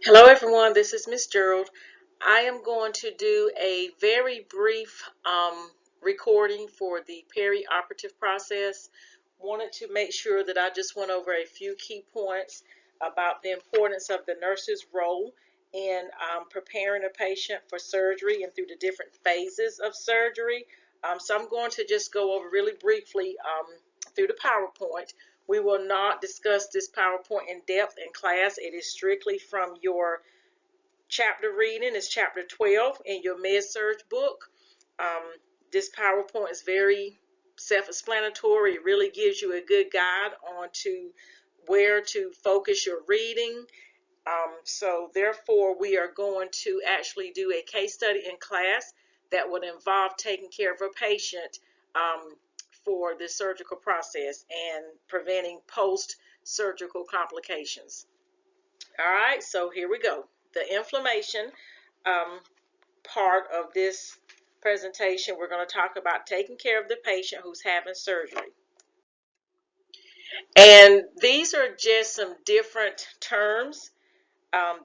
Hello everyone, this is Miss Gerald. I am going to do a very brief recording for the perioperative process. Wanted to make sure that I just went over a few key points about the importance of the nurse's role in preparing a patient for surgery and through the different phases of surgery. So I'm going to just go over really briefly through the PowerPoint. We will not discuss this PowerPoint in depth in class. It is strictly from your chapter reading. It's chapter 12 in your Med-Surg book. This PowerPoint is very self-explanatory. It really gives you a good guide on to where to focus your reading. So therefore, we are going to actually do a case study in class that would involve taking care of a patient for the surgical process and preventing post-surgical complications. All right, so here we go. The inflammation part of this presentation, we're going to talk about taking care of the patient who's having surgery. And these are just some different terms,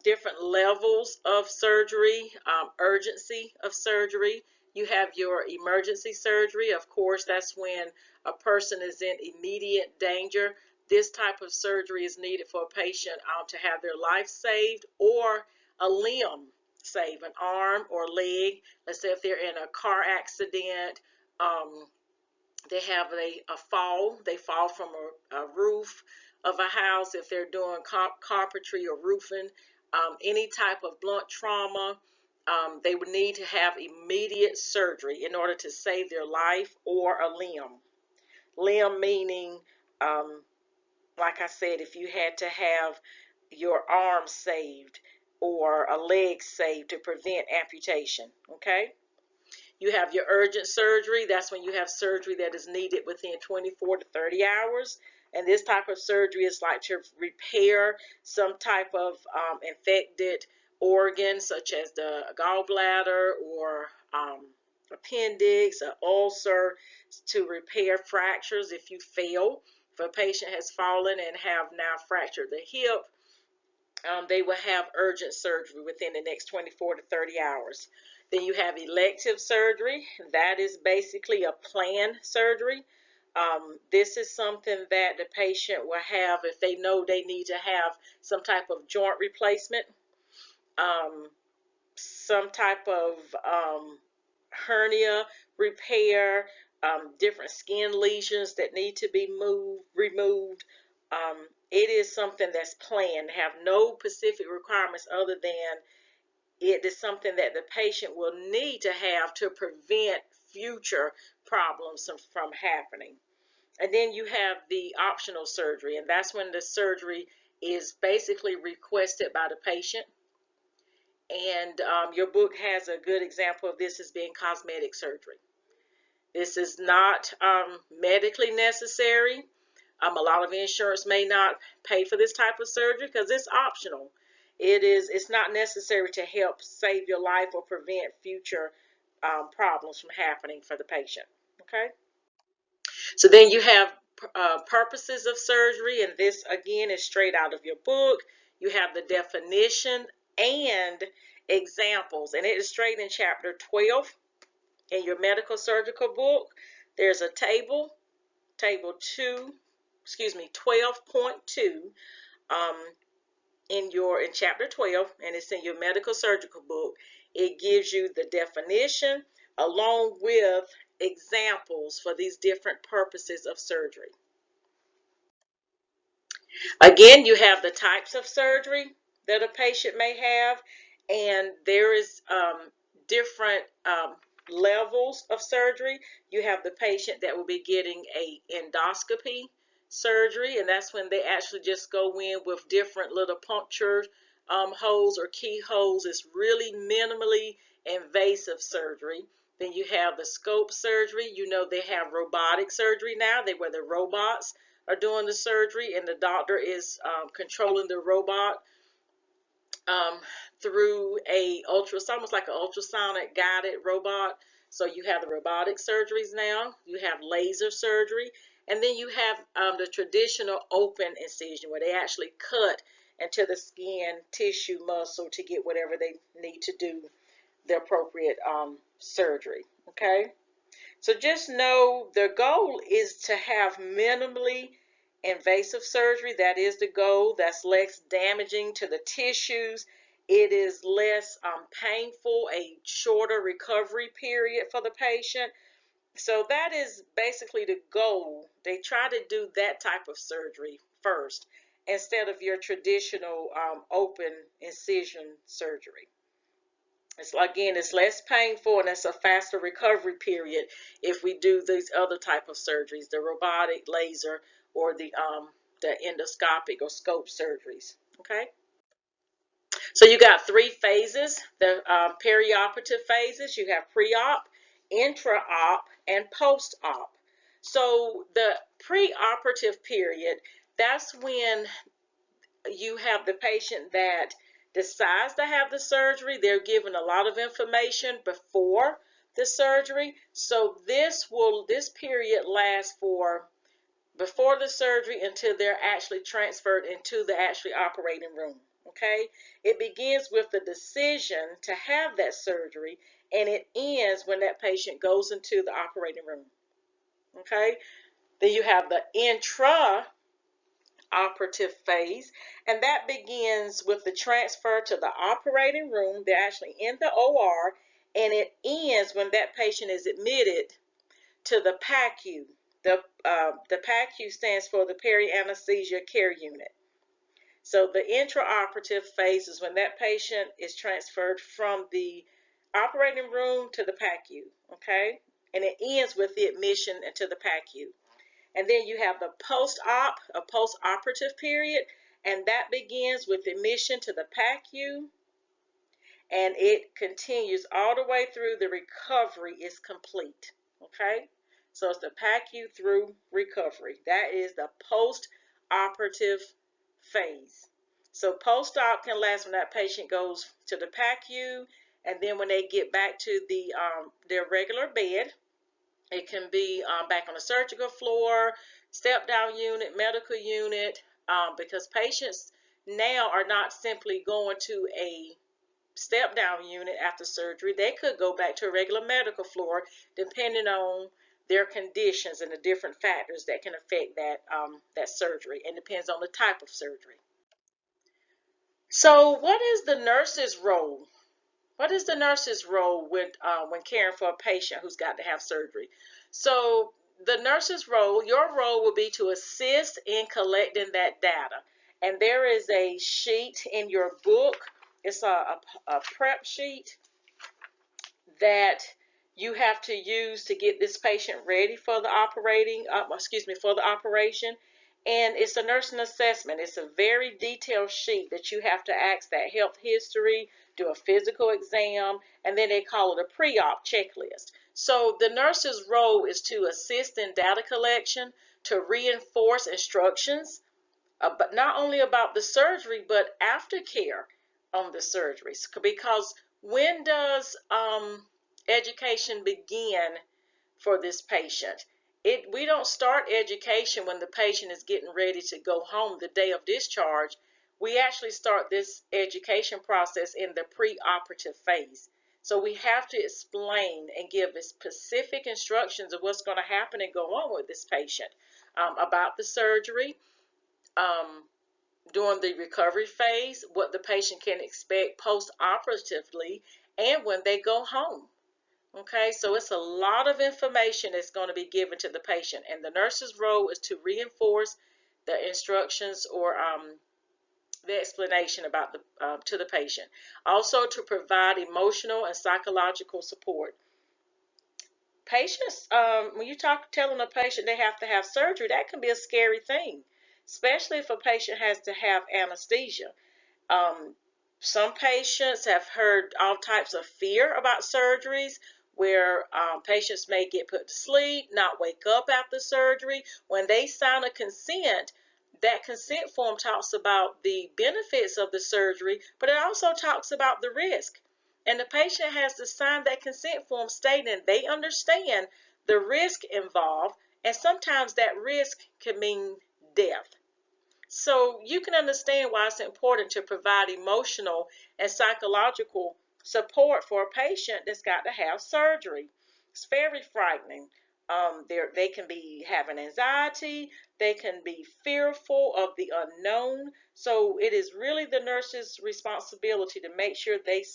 different levels of surgery, urgency of surgery. You have your emergency surgery. Of course, that's when a person is in immediate danger. This type of surgery is needed for a patient to have their life saved or a limb saved, an arm or leg. Let's say if they're in a car accident, they have a fall. They fall from a roof of a house. If they're doing carpentry or roofing, any type of blunt trauma, they would need to have immediate surgery in order to save their life or a limb. Limb meaning, like I said, if you had to have your arm saved or a leg saved to prevent amputation, okay? You have your urgent surgery. That's when you have surgery that is needed within 24 to 30 hours. And this type of surgery is like to repair some type of infected organ, such as the gallbladder or appendix, an ulcer, to repair fractures if you fail. If a patient has fallen and have now fractured the hip, they will have urgent surgery within the next 24 to 30 hours. Then you have elective surgery. That is basically a planned surgery. This is something that the patient will have if they know they need to have some type of joint replacement, some type of hernia repair, different skin lesions that need to be removed. It is something that's planned, have no specific requirements other than it is something that the patient will need to have to prevent future problems from happening. And then you have the optional surgery, and that's when the surgery is basically requested by the patient. And your book has a good example of this as being cosmetic surgery. This is not medically necessary. A lot of insurance may not pay for this type of surgery because it's optional. It's not necessary to help save your life or prevent future problems from happening for the patient. Okay. So then you have purposes of surgery, and this again is straight out of your book. You have the definition and examples, and it is straight in chapter 12 in your medical surgical book. There's a table 12.2 in chapter 12, and it's in your medical surgical book. It gives you the definition along with examples for these different purposes of surgery. Again, you have the types of surgery that a patient may have, and there is different levels of surgery. You have the patient that will be getting a endoscopy surgery, and that's when they actually just go in with different little puncture holes or keyholes. It's really minimally invasive surgery. Then you have the scope surgery. You know they have robotic surgery now. Where the robots are doing the surgery, and the doctor is controlling the robot through it's almost like an ultrasonic guided robot. So you have the robotic surgeries now. You have laser surgery, and then you have the traditional open incision where they actually cut into the skin, tissue, muscle to get whatever they need to do the appropriate surgery. Okay, so just know the goal is to have minimally invasive surgery. That is the goal. That's less damaging to the tissues. It is less painful, a shorter recovery period for the patient. So that is basically the goal. They try to do that type of surgery first instead of your traditional open incision surgery. It's less painful and it's a faster recovery period if we do these other type of surgeries, the robotic, laser, or the endoscopic or scope surgeries. Okay. So you got three phases, the perioperative phases. You have pre-op, intra-op, and post-op. So the pre-operative period, that's when you have the patient that decides to have the surgery. They're given a lot of information before the surgery. So this period lasts for before the surgery until they're actually transferred into the actually operating room. Okay, it begins with the decision to have that surgery and it ends when that patient goes into the operating room. Okay, then you have the intra-operative phase, and that begins with the transfer to the operating room. They're actually in the OR, and it ends when that patient is admitted to the PACU. The PACU stands for the Peri-Anesthesia Care Unit. So the intraoperative phase is when that patient is transferred from the operating room to the PACU, okay? And it ends with the admission into the PACU. And then you have the post-op, a post-operative period, and that begins with admission to the PACU, and it continues all the way through the recovery is complete, okay? So it's the PACU through recovery. That is the post-operative phase. So post-op can last when that patient goes to the PACU, and then when they get back to their regular bed. It can be back on the surgical floor, step-down unit, medical unit, because patients now are not simply going to a step-down unit after surgery. They could go back to a regular medical floor depending on their conditions and the different factors that can affect that surgery, and depends on the type of surgery. So what is the nurse's role? What is the nurse's role when caring for a patient who's got to have surgery? So the nurse's role, your role will be to assist in collecting that data. And there is a sheet in your book. It's a prep sheet that you have to use to get this patient ready for the for the operation. And it's a nursing assessment. It's a very detailed sheet that you have to ask that health history, do a physical exam, and then they call it a pre-op checklist. So the nurse's role is to assist in data collection, to reinforce instructions, but not only about the surgery, but aftercare on the surgery. Because when does education begin for this patient? We don't start education when the patient is getting ready to go home the day of discharge. We actually start this education process in the pre-operative phase. So we have to explain and give specific instructions of what's going to happen and go on with this patient, about the surgery, during the recovery phase, what the patient can expect post-operatively, and when they go home. Okay, so it's a lot of information that's going to be given to the patient, and the nurse's role is to reinforce the instructions or the explanation about to the patient. Also to provide emotional and psychological support. Patients, when you telling a patient they have to have surgery, that can be a scary thing, especially if a patient has to have anesthesia. Um, some patients have heard all types of fear about surgeries, where patients may get put to sleep, not wake up after surgery. When they sign a consent, that consent form talks about the benefits of the surgery, but it also talks about the risk. And the patient has to sign that consent form stating they understand the risk involved, and sometimes that risk can mean death. So you can understand why it's important to provide emotional and psychological support for a patient that's got to have surgery. It's very frightening. They can be having anxiety, they can be fearful of the unknown. So it is really the nurse's responsibility to make sure they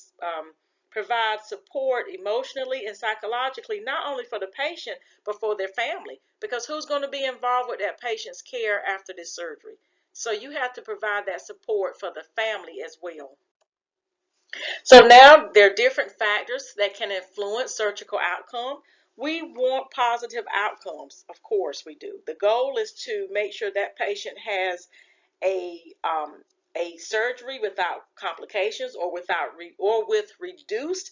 provide support emotionally and psychologically, not only for the patient, but for their family. Because who's going to be involved with that patient's care after this surgery? So you have to provide that support for the family as well. So now there are different factors that can influence surgical outcome. We want positive outcomes, of course we do. The goal is to make sure that patient has a surgery without complications or with reduced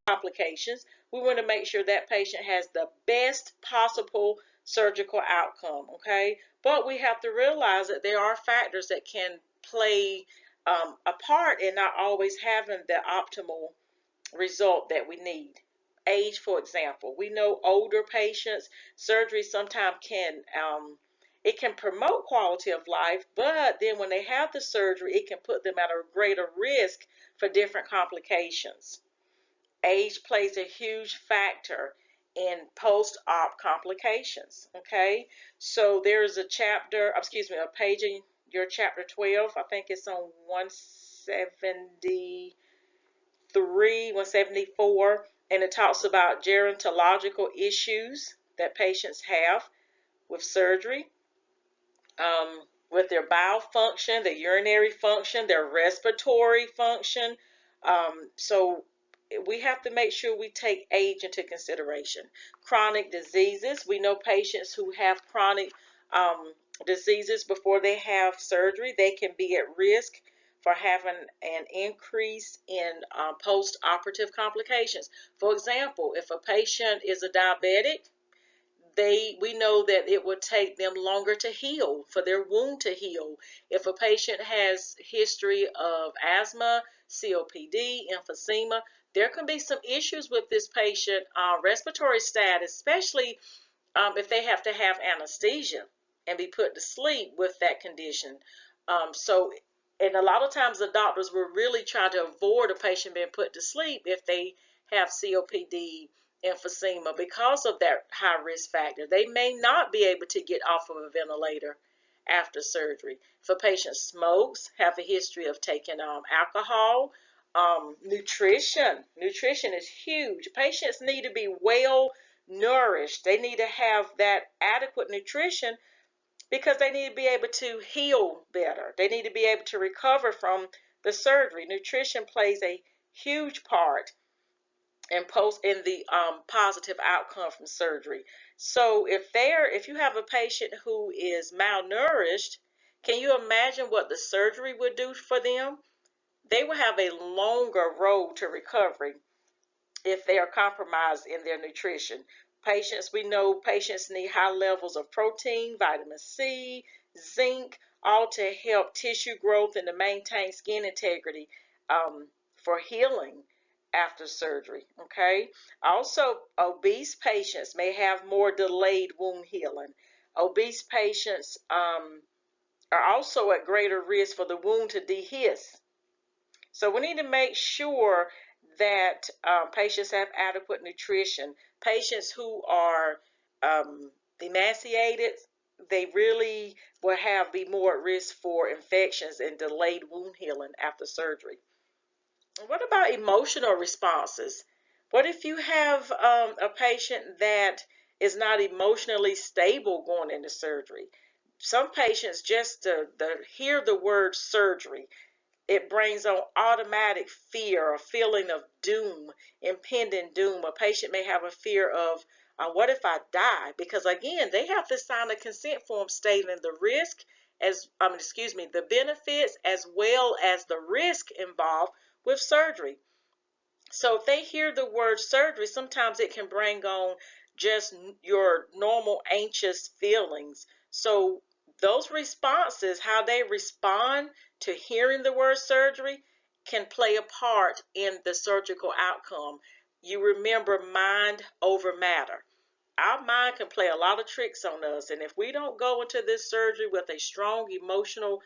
complications. We want to make sure that patient has the best possible surgical outcome, okay? But we have to realize that there are factors that can play a part in not always having the optimal result that we need. Age, for example, we know older patients, surgery sometimes it can promote quality of life, but then when they have the surgery, it can put them at a greater risk for different complications. Age plays a huge factor in post-op complications, okay? So there's a chapter, excuse me, a page in your chapter 12, I think it's on 173, 174, and it talks about gerontological issues that patients have with surgery, with their bowel function, their urinary function, their respiratory function. So we have to make sure we take age into consideration. Chronic diseases. We know patients who have chronic diseases before they have surgery, they can be at risk for having an increase in post-operative complications. For example, if a patient is a diabetic, we know that it would take them longer to heal, for their wound to heal. If a patient has history of asthma, COPD, emphysema, there can be some issues with this patient respiratory status, especially if they have to have anesthesia and be put to sleep with that condition. And a lot of times the doctors will really try to avoid a patient being put to sleep if they have COPD, emphysema, because of that high risk factor. They may not be able to get off of a ventilator after surgery. If a patient smokes, have a history of taking alcohol, nutrition is huge. Patients need to be well nourished. They need to have that adequate nutrition because they need to be able to heal better. They need to be able to recover from the surgery. Nutrition plays a huge part in the positive outcome from surgery. So if you have a patient who is malnourished, can you imagine what the surgery would do for them? They will have a longer road to recovery if they are compromised in their nutrition. We know patients need high levels of protein, vitamin C, zinc, all to help tissue growth and to maintain skin integrity for healing after surgery, okay? Also, obese patients may have more delayed wound healing. Obese patients are also at greater risk for the wound to dehisce. So we need to make sure that patients have adequate nutrition. Patients who are emaciated, they really will be more at risk for infections and delayed wound healing after surgery. What about emotional responses? What if you have a patient that is not emotionally stable going into surgery? Some patients just hear the word surgery, it brings on automatic fear, a feeling of doom, impending doom. A patient may have a fear of, what if I die? Because again, they have to sign a consent form stating the the benefits as well as the risk involved with surgery. So if they hear the word surgery, sometimes it can bring on just your normal anxious feelings. So those responses, how they respond to hearing the word surgery, can play a part in the surgical outcome. You remember mind over matter. our mind can play a lot of tricks on us. And if we don't go into this surgery with a strong emotional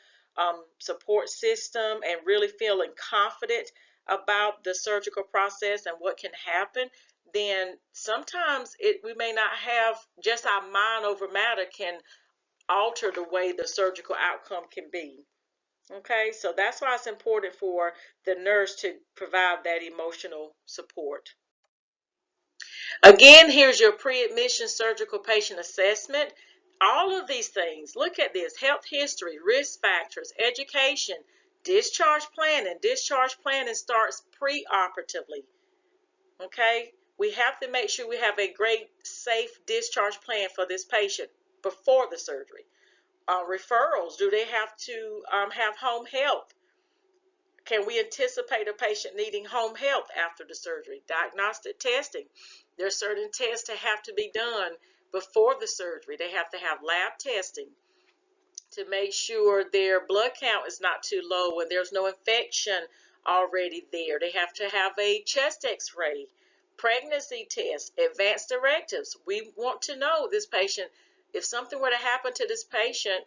support system and really feeling confident about the surgical process and what can happen, then sometimes we may not have just our mind over matter can alter the way the surgical outcome can be. Okay, so that's why it's important for the nurse to provide that emotional support. Again, here's your pre-admission surgical patient assessment. All of these things, look at this: health history, risk factors, education, discharge planning. Discharge planning starts pre-operatively. Okay, we have to make sure we have a great, safe discharge plan for this patient before the surgery. Referrals, do they have to have home health? Can we anticipate a patient needing home health after the surgery? Diagnostic testing. There are certain tests that have to be done before the surgery. They have to have lab testing to make sure their blood count is not too low and there's no infection already there. They have to have a chest x-ray, pregnancy test, advanced directives. We want to know this patient, if something were to happen to this patient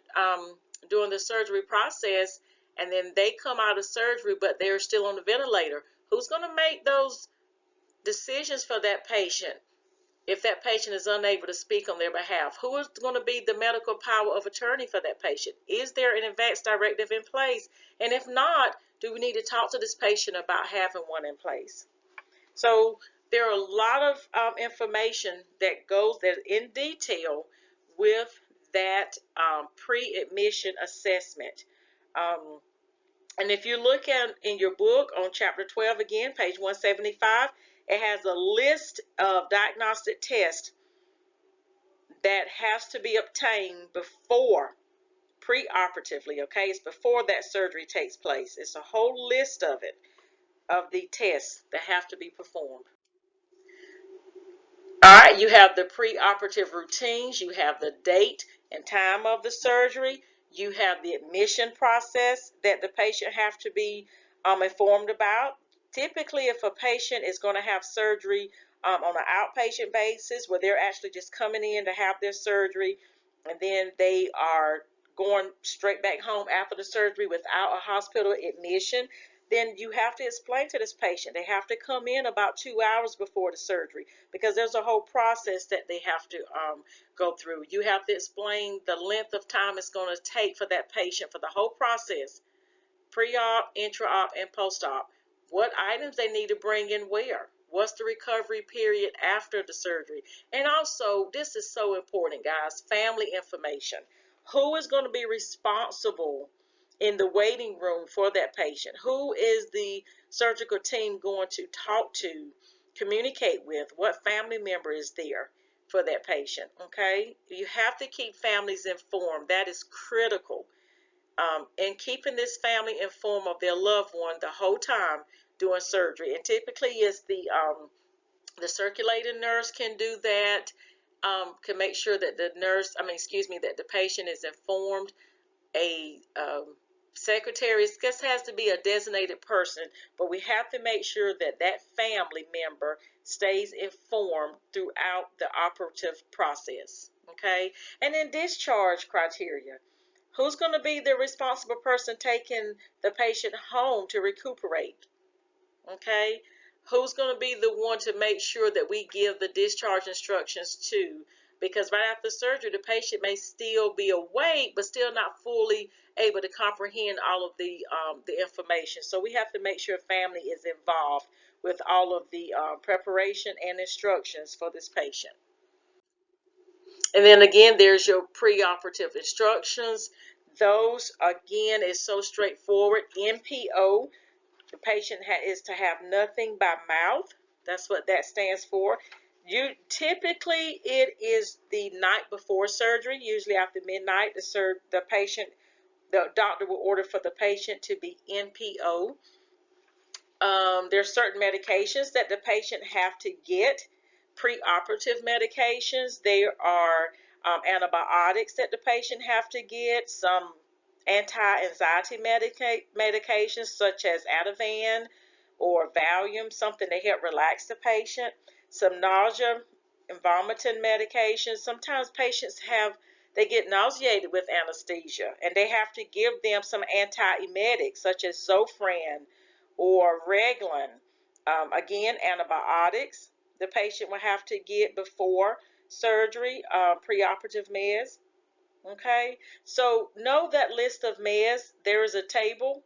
during the surgery process and then they come out of surgery but they're still on the ventilator, who's going to make those decisions for that patient? If that patient is unable to speak on their behalf, who is going to be the medical power of attorney for that patient? Is there an advance directive in place? And if not, do we need to talk to this patient about having one in place? So there are a lot of information that goes there in detail with that pre-admission assessment. And if you look at in your book on chapter 12 again, page 175, it has a list of diagnostic tests that has to be obtained before, pre-operatively, okay? It's before that surgery takes place. It's a whole list of it, of the tests that have to be performed. All right, you have the pre-operative routines, you have the date and time of the surgery, you have the admission process that the patient have to be informed about. Typically, if a patient is going to have surgery on an outpatient basis where they're actually just coming in to have their surgery and then they are going straight back home after the surgery without a hospital admission, then you have to explain to this patient they have to come in about 2 hours before the surgery because there's a whole process that they have to go through. You have to explain the length of time it's going to take for that patient for the whole process, pre-op, intra-op, and post-op. What items they need to bring in where. What's the recovery period after the surgery? And also, this is so important, guys, family information. Who is going to be responsible in the waiting room for that patient? Who is the surgical team going to talk to, communicate with? What family member is there for that patient? Okay, you have to keep families informed. That is critical. And keeping this family informed of their loved one the whole time during surgery. And typically, it's the circulating nurse can do that. Can make sure that the nurse, that the patient is informed. A secretary just has to be a designated person, but we have to make sure that that family member stays informed throughout the operative process. Okay, and then discharge criteria. Who's going to be the responsible person taking the patient home to recuperate? Okay, who's going to be the one to make sure that we give the discharge instructions to? Because right after surgery, the patient may still be awake, but still not fully able to comprehend all of the information. So we have to make sure family is involved with all of the preparation and instructions for this patient. And then again, there's your preoperative instructions. Those again is so straightforward. NPO, the patient is to have nothing by mouth. That's what that stands for. Typically it is the night before surgery, usually after midnight. The doctor will order for the patient to be NPO. There's certain medications that the patient have to get, preoperative medications. There are antibiotics that the patient have to get, some anti-anxiety medications such as Ativan or Valium, something to help relax the patient, some nausea vomiting medications. Sometimes patients they get nauseated with anesthesia, and they have to give them some antiemetics such as Zofran or Reglan. Again, antibiotics the patient will have to get before surgery, preoperative meds. Okay, so know that list of meds. There is a table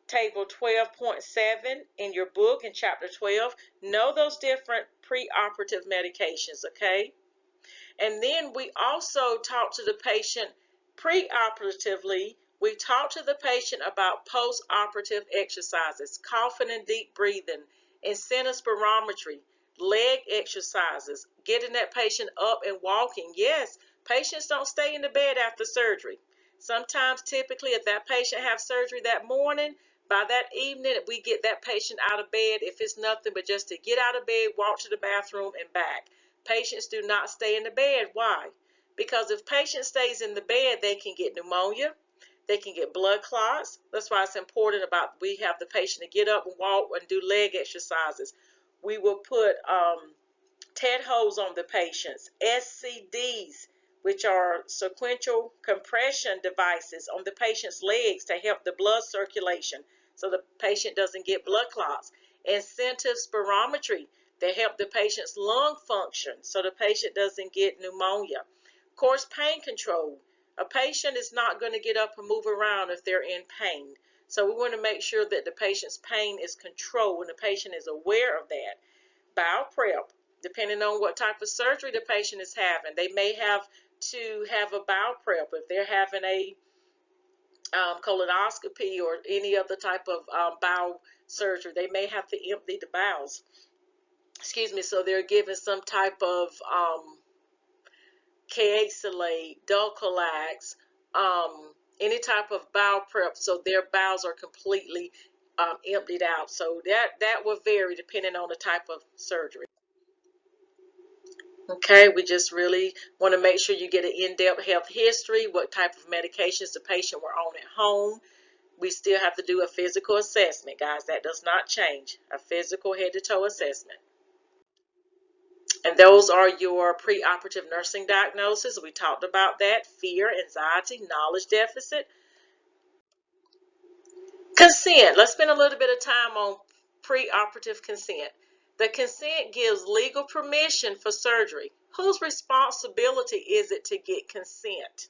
12.7 in your book in chapter 12. Know those different preoperative medications, okay? And then we also talk to the patient preoperatively. We talk to the patient about postoperative exercises, coughing and deep breathing, incentive spirometry, leg exercises, getting that patient up and walking. Yes, patients don't stay in the bed after surgery. Sometimes, typically, if that patient has surgery that morning, by that evening, we get that patient out of bed, if it's nothing but just to get out of bed, walk to the bathroom, and back. Patients do not stay in the bed. Why? Because if patient stays in the bed, they can get pneumonia, they can get blood clots. That's why it's important we have the patient to get up and walk and do leg exercises. We will put TED holds on the patients, SCDs, which are sequential compression devices on the patient's legs to help the blood circulation so the patient doesn't get blood clots. Incentive spirometry to help the patient's lung function so the patient doesn't get pneumonia. Of course, pain control. A patient is not going to get up and move around if they're in pain. So we want to make sure that the patient's pain is controlled and the patient is aware of that. Bowel prep. Depending on what type of surgery the patient is having, they may have to have a bowel prep. If they're having a colonoscopy or any other type of bowel surgery, they may have to empty the bowels. Excuse me, so they're given some type of Kaysalate, Dulcolax, any type of bowel prep, so their bowels are completely emptied out. So that will vary depending on the type of surgery. Okay, we just really want to make sure you get an in-depth health history, what type of medications the patient were on at home. We still have to do a physical assessment, guys. That does not change. A physical head-to-toe assessment. And those are your preoperative nursing diagnoses. We talked about that. Fear, anxiety, knowledge deficit. Consent. Let's spend a little bit of time on preoperative consent. The consent gives legal permission for surgery. Whose responsibility is it to get consent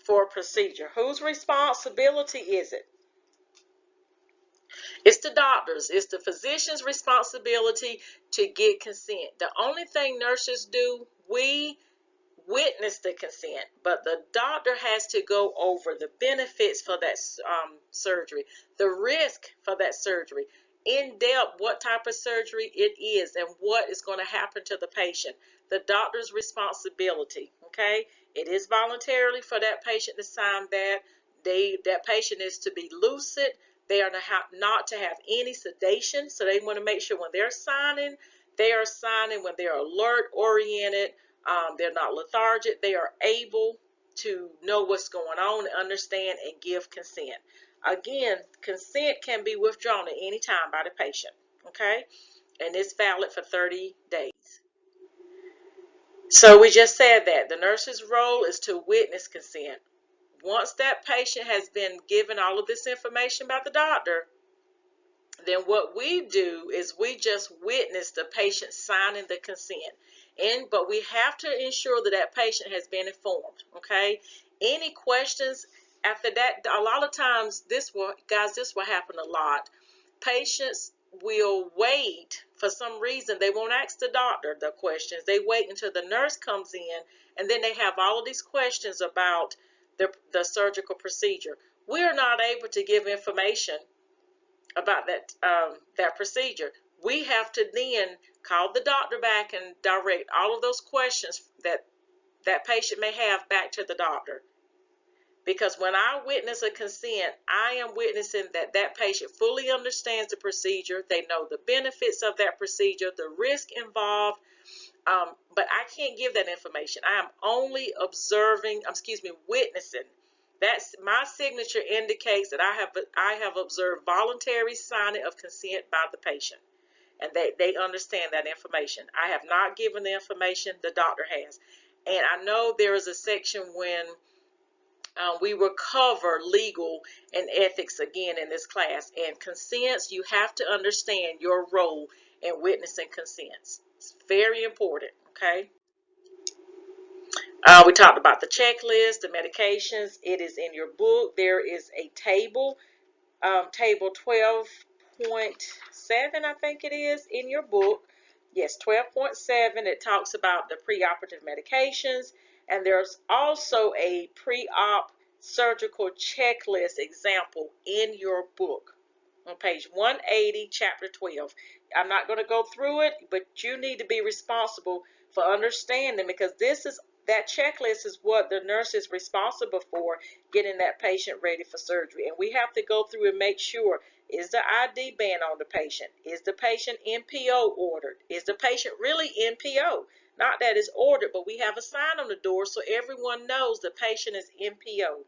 for a procedure? Whose responsibility is it? It's the doctor's. It's the physician's responsibility to get consent. The only thing nurses do, we witness the consent, but the doctor has to go over the benefits for that surgery, the risk for that surgery, in depth, what type of surgery it is and what is going to happen to the patient. The doctor's responsibility. Okay, it is voluntarily for that patient to sign that. That patient is to be lucid. They are not to have any sedation, so they want to make sure when they're signing, they are signing when they're alert, oriented. They're not lethargic. They are able to know what's going on, understand, and give consent. Again, consent can be withdrawn at any time by the patient, okay? And it's valid for 30 days. So we just said that the nurse's role is to witness consent. Once that patient has been given all of this information by the doctor, then what we do is we just witness the patient signing the consent. But we have to ensure that that patient has been informed, okay? Any questions after that? A lot of times, this will happen a lot. Patients will wait for some reason. They won't ask the doctor the questions. They wait until the nurse comes in, and then they have all of these questions about the surgical procedure. We are not able to give information about that procedure. We have to then call the doctor back and direct all of those questions that patient may have back to the doctor. Because when I witness a consent, I am witnessing that patient fully understands the procedure. They know the benefits of that procedure, the risk involved. But I can't give that information. I am only witnessing. That's my signature indicates that I have observed voluntary signing of consent by the patient. and they understand that information. I have not given the information, the doctor has. And I know there is a section when we will cover legal and ethics again in this class. And consents, you have to understand your role in witnessing consents. It's very important, okay? We talked about the checklist, the medications. It is in your book. There is a table, table 12.7, I think it is, in your book. Yes, 12.7. It talks about the preoperative medications, and there's also a pre-op surgical checklist example in your book on page 180, chapter 12. I'm not going to go through it, but you need to be responsible for understanding, because that checklist is what the nurse is responsible for, getting that patient ready for surgery. And we have to go through and make sure, is the ID band on the patient? Is the patient NPO ordered? Is the patient really NPO? Not that it's ordered, but we have a sign on the door so everyone knows the patient is NPO.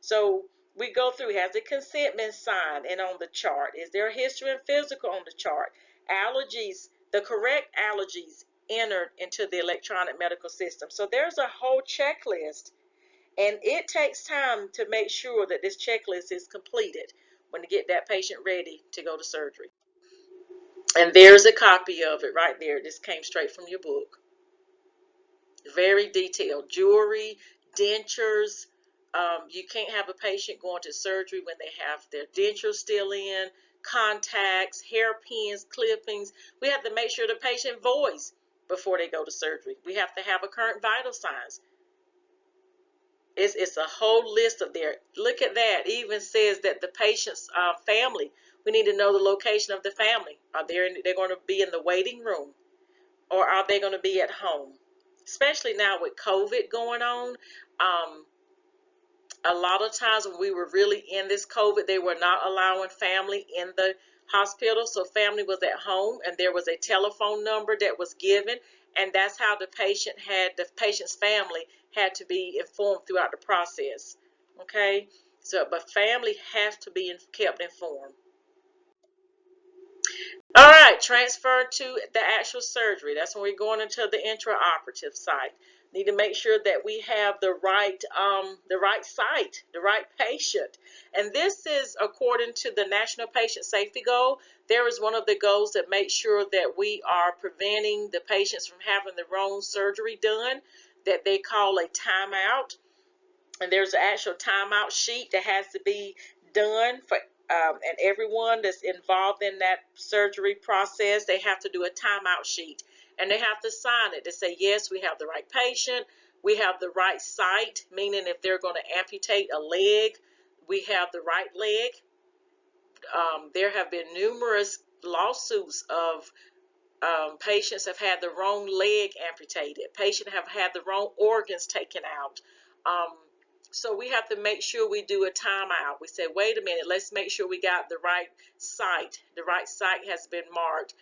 So we go through, has the consent been signed and on the chart? Is there a history and physical on the chart? Allergies, the correct allergies entered into the electronic medical system. So there's a whole checklist, and it takes time to make sure that this checklist is completed when you get that patient ready to go to surgery. And there's a copy of it right there. This came straight from your book. Very detailed. Jewelry, dentures. You can't have a patient going to surgery when they have their dentures still in, contacts, hairpins, clippings. We have to make sure the patient voice before they go to surgery. We have to have a current vital signs. It's a whole list of there. Look at that. It even says that the patient's family, we need to know the location of the family. They're going to be in the waiting room, or are they going to be at home? Especially now with COVID going on, a lot of times when we were really in this COVID, they were not allowing family in the hospital. So family was at home, and there was a telephone number that was given, and that's how the patient's family had to be informed throughout the process. Okay, so but family has to be kept informed. All right, transfer to the actual surgery. That's when we're going into the intraoperative site. Need to make sure that we have the right site, the right patient. And this is according to the National Patient Safety Goal. There is one of the goals that makes sure that we are preventing the patients from having the wrong surgery done, that they call a timeout. And there's an actual timeout sheet that has to be done for and everyone that's involved in that surgery process. They have to do a timeout sheet, and they have to sign it to say, yes, we have the right patient, we have the right site, meaning if they're going to amputate a leg, we have the right leg. There have been numerous lawsuits of patients have had the wrong leg amputated, patients have had the wrong organs taken out. So we have to make sure we do a timeout. We say, wait a minute, let's make sure we got the right site. The right site has been marked.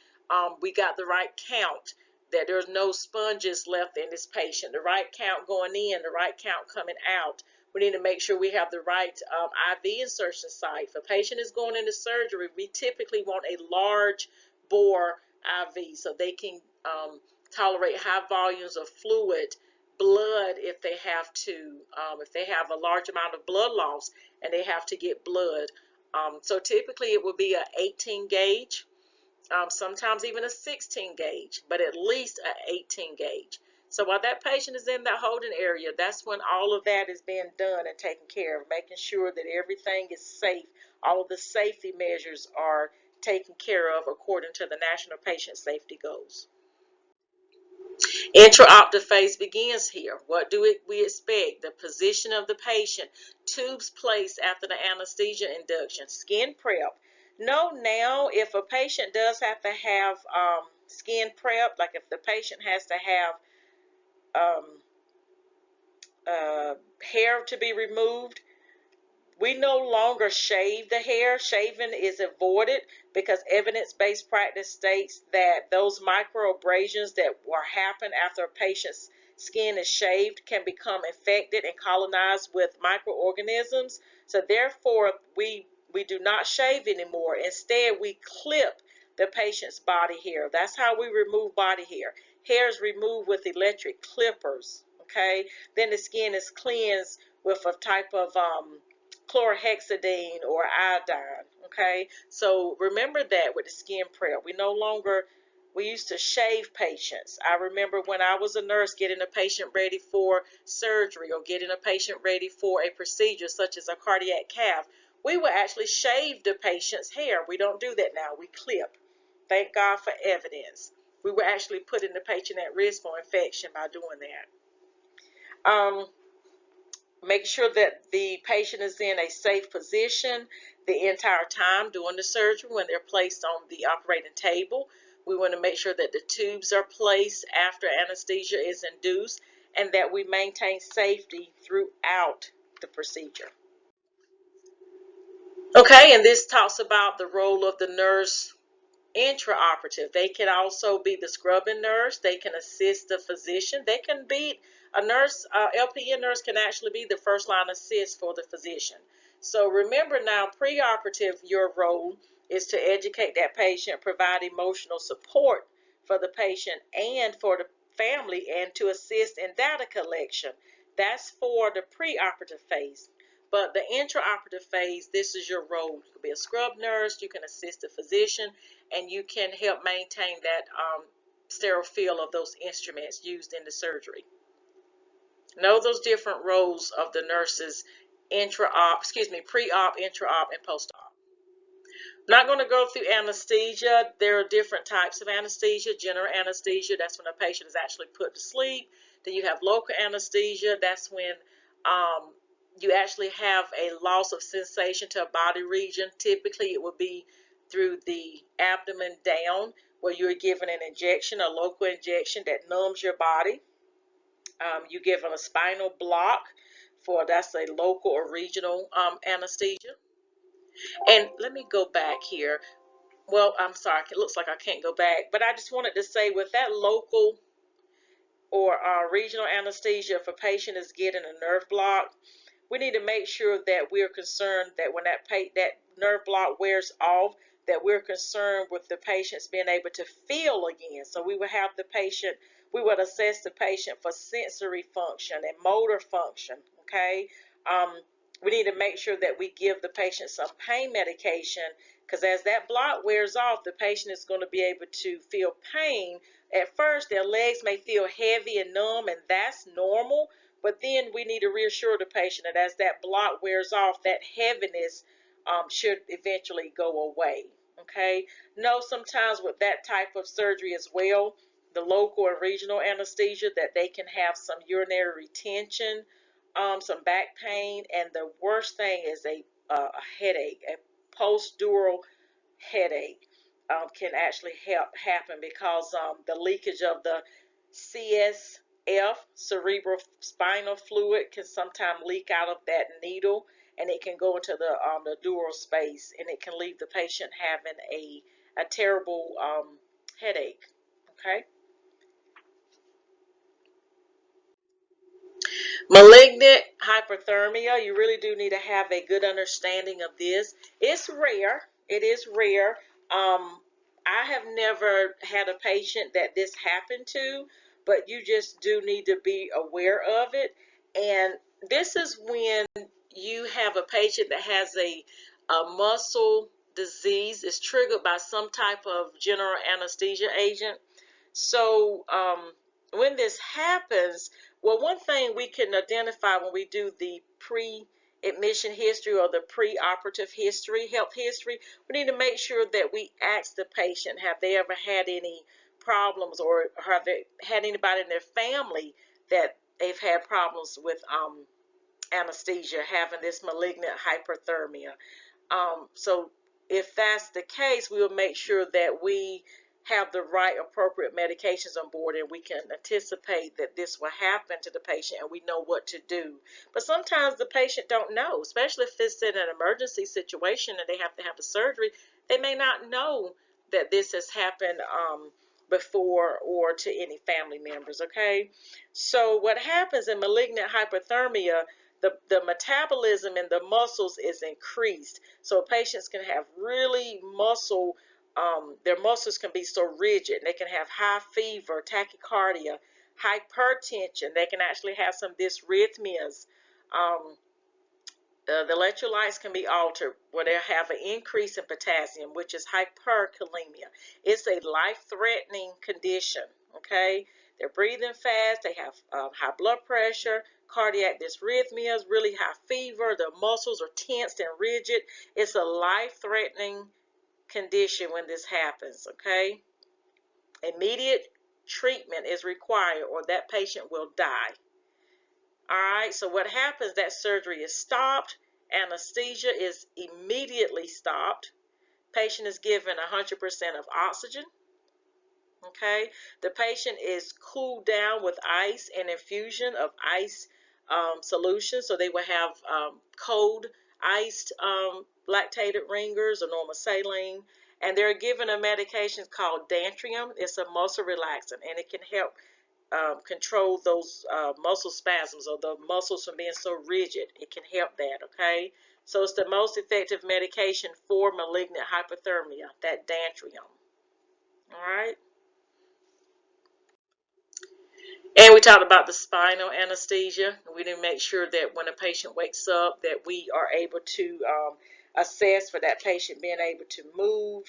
We got the right count, that there's no sponges left in this patient. The right count going in, the right count coming out. We need to make sure we have the right IV insertion site. If a patient is going into surgery, we typically want a large bore IV so they can tolerate high volumes of fluid, blood if they have to, if they have a large amount of blood loss and they have to get blood. So typically it will be a 18 gauge, sometimes even a 16 gauge, but at least a 18 gauge. So while that patient is in that holding area, that's when all of that is being done and taken care of, making sure that everything is safe. All of the safety measures are taken care of according to the National Patient Safety Goals. Intraoperative phase begins here. What do we expect? The position of the patient, tubes placed after the anesthesia induction, skin prep. Know now if a patient does have to have skin prep, like if the patient has to have hair to be removed, we no longer shave the hair. Shaving is avoided because evidence-based practice states that those microabrasions that will happen after a patient's skin is shaved can become infected and colonized with microorganisms. So therefore, we do not shave anymore. Instead, we clip the patient's body hair. That's how we remove body hair. Hair is removed with electric clippers, okay? Then the skin is cleansed with a type of chlorhexidine or iodine, okay? So remember that with the skin prep. We used to shave patients. I remember when I was a nurse getting a patient ready for surgery or getting a patient ready for a procedure such as a cardiac cath. We would actually shave the patient's hair. We don't do that now. We clip. Thank God for evidence. We were actually putting the patient at risk for infection by doing that. Make sure that the patient is in a safe position the entire time during the surgery when they're placed on the operating table. We want to make sure that the tubes are placed after anesthesia is induced and that we maintain safety throughout the procedure. Okay, and this talks about the role of the nurse intraoperative. They can also be the scrubbing nurse. They can assist the physician. They can be a nurse, LPN nurse can actually be the first line assist for the physician. So remember now, preoperative, your role is to educate that patient, provide emotional support for the patient and for the family, and to assist in data collection. That's for the preoperative phase. But the intraoperative phase, this is your role. You can be a scrub nurse, you can assist the physician, and you can help maintain that sterile feel of those instruments used in the surgery. Know those different roles of the nurses, pre-op, intra-op, and post-op. I'm not going to go through anesthesia. There are different types of anesthesia. General anesthesia, that's when a patient is actually put to sleep. Then you have local anesthesia. That's when you actually have a loss of sensation to a body region. Typically, it would be through the abdomen down, where you're given an injection, a local injection that numbs your body. You given a spinal block that's a local or regional anesthesia. And let me go back here. Well, I'm sorry, it looks like I can't go back, but I just wanted to say with that local or regional anesthesia, if a patient is getting a nerve block, we need to make sure that we're concerned that when that nerve block wears off, that we're concerned with the patient's being able to feel again. So we would assess the patient for sensory function and motor function, okay? We need to make sure that we give the patient some pain medication, because as that block wears off, the patient is going to be able to feel pain. At first, their legs may feel heavy and numb, and that's normal. But then we need to reassure the patient that as that block wears off, that heaviness should eventually go away. Okay. No, sometimes with that type of surgery as well, the local and regional anesthesia, that they can have some urinary retention, some back pain, and the worst thing is a headache, a post-dural headache can actually happen because the leakage of the CSF, cerebral spinal fluid, can sometimes leak out of that needle, and it can go into the dural space, and it can leave the patient having a terrible headache. Okay. Malignant hyperthermia, you really do need to have a good understanding of this. It's rare. It is rare. I have never had a patient that this happened to, but you just do need to be aware of it. And this is when you have a patient that has a muscle disease. It's triggered by some type of general anesthesia agent. So when this happens, well, one thing we can identify when we do the pre-admission history or the pre-operative history, health history, we need to make sure that we ask the patient, have they ever had any problems, or have they had anybody in their family that they've had problems with anesthesia, having this malignant hyperthermia. So if that's the case, we will make sure that we have the right appropriate medications on board, and we can anticipate that this will happen to the patient, and we know what to do. But sometimes the patient don't know, especially if it's in an emergency situation and they have to have the surgery. They may not know that this has happened before, or to any family members. Okay, so what happens in malignant hyperthermia, the metabolism in the muscles is increased, so patients can have really muscle their muscles can be so rigid. They can have high fever, tachycardia, hypertension. They can actually have some dysrhythmias. The electrolytes can be altered where they have an increase in potassium, which is hyperkalemia. It's a life-threatening condition, okay? They're breathing fast, they have high blood pressure, cardiac dysrhythmias, really high fever, the muscles are tensed and rigid. It's a life-threatening condition when this happens, okay? Immediate treatment is required or that patient will die. All right, so what happens, that surgery is stopped, anesthesia is immediately stopped, patient is given 100% of oxygen, okay? The patient is cooled down with ice and infusion of ice solution, so they will have cold iced lactated ringers or normal saline, and they're given a medication called Dantrium. It's a muscle relaxant, and it can help control those muscle spasms or the muscles from being so rigid. It can help that, okay? So it's the most effective medication for malignant hypothermia, that Dantrium. All right? And we talked about the spinal anesthesia. We need to make sure that when a patient wakes up that we are able to assess for that patient being able to move,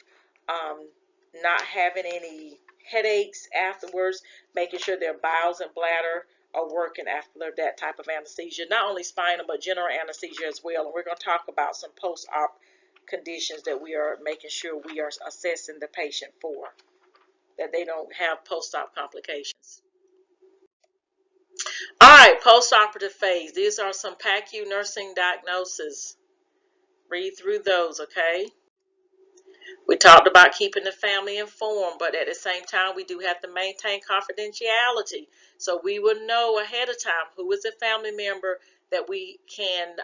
not having any headaches afterwards, making sure their bowels and bladder are working after that type of anesthesia. Not only spinal, but general anesthesia as well. And we're going to talk about some post-op conditions that we are making sure we are assessing the patient for, that they don't have post-op complications. All right, post-operative phase. These are some PACU nursing diagnoses. Read through those, okay? We talked about keeping the family informed, but at the same time, we do have to maintain confidentiality. So we will know ahead of time who is a family member that we can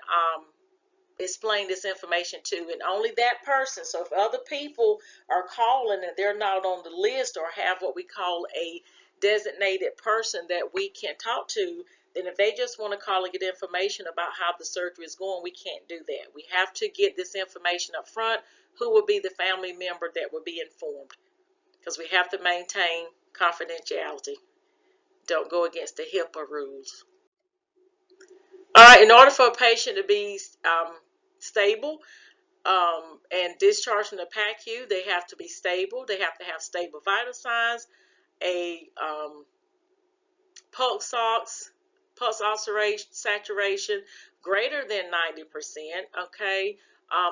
explain this information to, and only that person. So if other people are calling and they're not on the list or have what we call a designated person that we can talk to, then if they just want to call and get information about how the surgery is going, we can't do that. We have to get this information up front. Who will be the family member that will be informed? Because we have to maintain confidentiality. Don't go against the HIPAA rules. All right, in order for a patient to be stable and discharged from the PACU, they have to be stable. They have to have stable vital signs, a pulse saturation greater than 90%. Okay,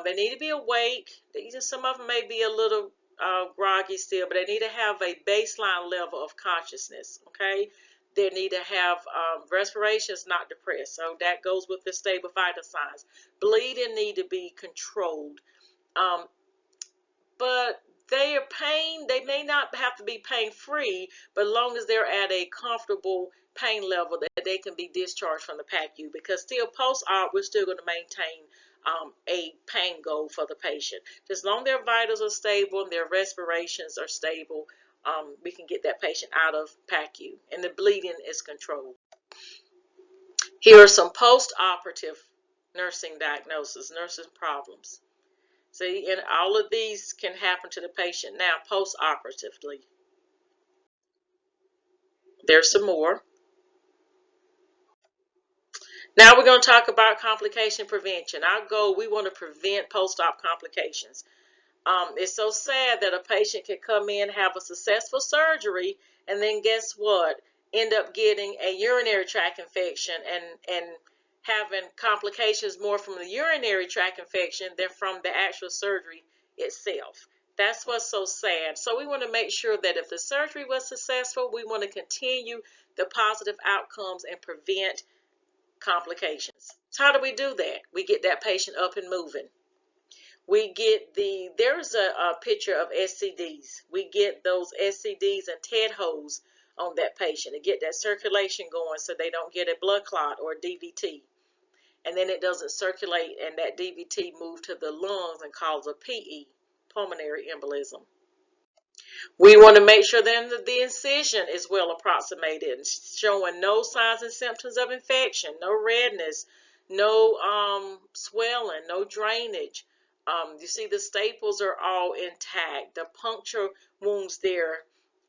they need to be awake. Some of them may be a little groggy still, but they need to have a baseline level of consciousness. Okay, they need to have respirations not depressed. So that goes with the stable vital signs. Bleeding need to be controlled. But they may not have to be pain-free, but as long as they're at a comfortable pain level that they can be discharged from the PACU, because still post-op, we're still going to maintain a pain goal for the patient. As long as their vitals are stable and their respirations are stable, we can get that patient out of PACU, and the bleeding is controlled. Here are some post-operative nursing diagnoses, nursing problems. See, and all of these can happen to the patient now post-operatively. There's some more. Now we're going to talk about complication prevention. Our goal, we want to prevent post-op complications. It's so sad that a patient can come in, have a successful surgery, and then guess what? End up getting a urinary tract infection and having complications more from the urinary tract infection than from the actual surgery itself. That's what's so sad. So we want to make sure that if the surgery was successful, we want to continue the positive outcomes and prevent complications. So how do we do that? We get that patient up and moving. We get there's a picture of SCDs. We get those SCDs and TED holes on that patient to get that circulation going so they don't get a blood clot or a DVT. And then it doesn't circulate and that DVT moves to the lungs and cause a PE, pulmonary embolism. We want to make sure that the incision is well approximated, showing no signs and symptoms of infection, no redness, no swelling, no drainage. You see the staples are all intact. The puncture wounds there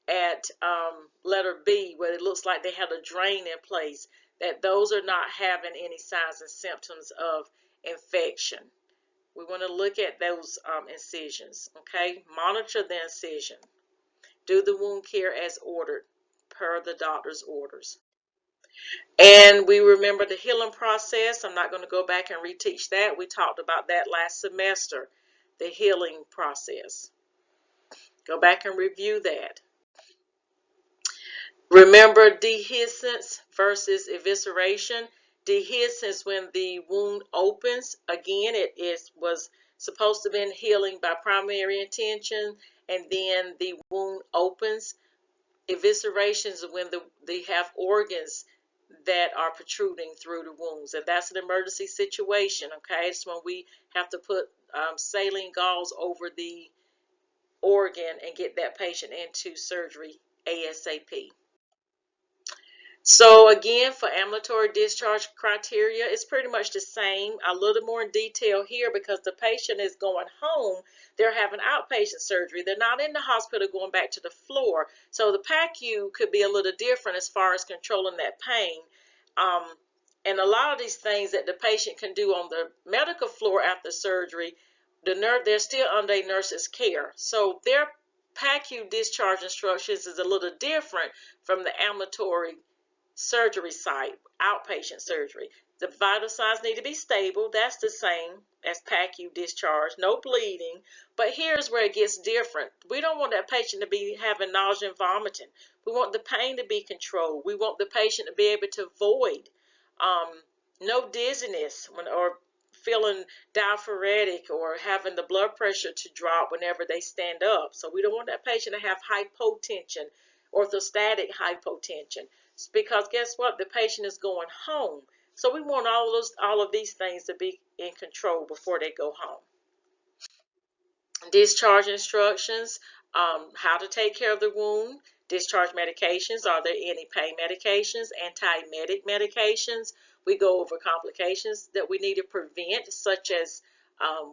at letter B, where it looks like they had a drain in place, that those are not having any signs and symptoms of infection. We want to look at those incisions, okay? Monitor the incision. Do the wound care as ordered per the doctor's orders. And we remember the healing process. I'm not going to go back and reteach that. We talked about that last semester, the healing process. Go back and review that. Remember dehiscence versus evisceration. Dehiscence, when the wound opens, again, was supposed to have been healing by primary intention, and then the wound opens. Evisceration is when they have organs that are protruding through the wounds, and that's an emergency situation. Okay, it's when we have to put saline gauze over the organ and get that patient into surgery ASAP. So again, for ambulatory discharge criteria, it's pretty much the same, a little more in detail here because the patient is going home. They're having outpatient surgery. They're not in the hospital going back to the floor. So the PACU could be a little different as far as controlling that pain. And a lot of these things that the patient can do on the medical floor after surgery, they're still under a nurse's care. So their PACU discharge instructions is a little different from the ambulatory surgery site, outpatient surgery. The vital signs need to be stable. That's the same as PACU discharge, no bleeding. But here's where it gets different. We don't want that patient to be having nausea and vomiting. We want the pain to be controlled. We want the patient to be able to void. No dizziness or feeling diaphoretic or having the blood pressure to drop whenever they stand up. So we don't want that patient to have hypotension, orthostatic hypotension, because guess what? The patient is going home. So we want all of these things to be in control before they go home. Discharge instructions, how to take care of the wound, discharge medications, are there any pain medications, antiemetic medications. We go over complications that we need to prevent, such as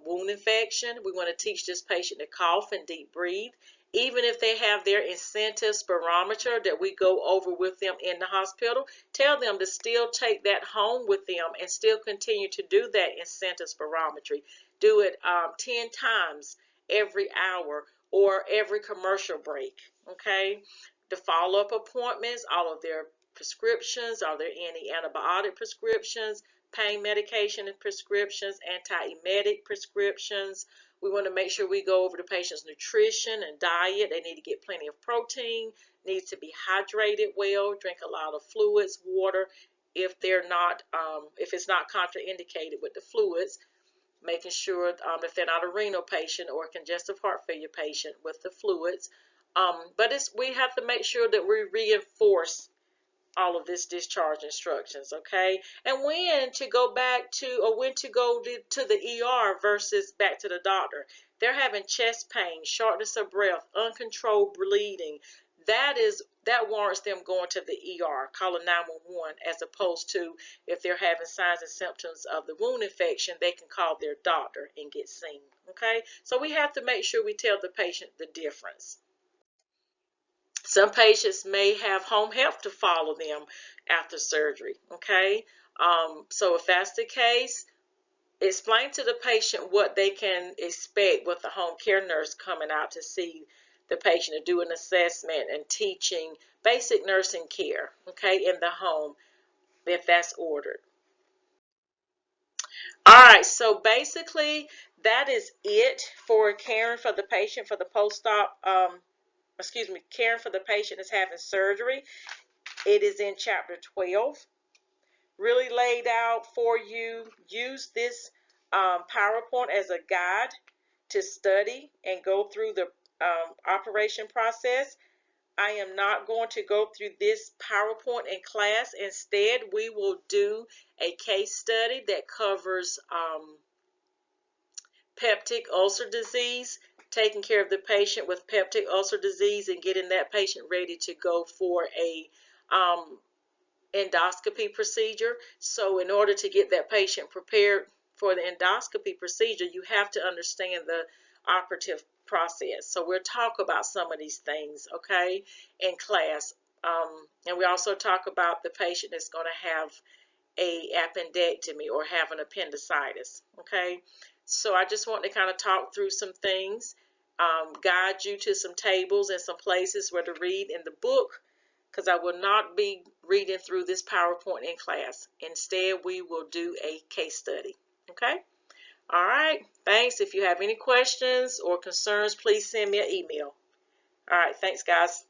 wound infection. We want to teach this patient to cough and deep breathe. Even if they have their incentive spirometer that we go over with them in the hospital, tell them to still take that home with them and still continue to do that incentive spirometry. Do it 10 times every hour or every commercial break, okay? The follow-up appointments, all of their prescriptions, are there any antibiotic prescriptions, pain medication and prescriptions, antiemetic prescriptions. We want to make sure we go over the patient's nutrition and diet. They need to get plenty of protein, needs to be hydrated well, drink a lot of fluids, water, if it's not contraindicated with the fluids. Making sure if they're not a renal patient or a congestive heart failure patient with the fluids. But we have to make sure that we reinforce all of this discharge instructions, okay? And when to go to the ER versus back to the doctor. They're having chest pain, shortness of breath, uncontrolled bleeding. That warrants them going to the ER, calling 911, as opposed to if they're having signs and symptoms of the wound infection, they can call their doctor and get seen, okay? So we have to make sure we tell the patient the difference. Some patients may have home health to follow them after surgery, okay? So if that's the case, explain to the patient what they can expect with the home care nurse coming out to see the patient to do an assessment and teaching basic nursing care, okay, in the home if that's ordered. All right, so basically that is it for caring for the patient for the post-op, caring for the patient that's having surgery. It is in chapter 12, really laid out for you. Use this PowerPoint as a guide to study and go through the operation process. I am not going to go through this PowerPoint in class. Instead, we will do a case study that covers peptic ulcer disease, taking care of the patient with peptic ulcer disease and getting that patient ready to go for a endoscopy procedure. So in order to get that patient prepared for the endoscopy procedure, you have to understand the operative process. So we'll talk about some of these things, okay, in class. And we also talk about the patient that's going to have a appendectomy or have an appendicitis, okay. So I just want to kind of talk through some things, guide you to some tables and some places where to read in the book, because I will not be reading through this PowerPoint in class. Instead, we will do a case study, okay. All right, thanks. If you have any questions or concerns, please send me an email. All right, thanks guys.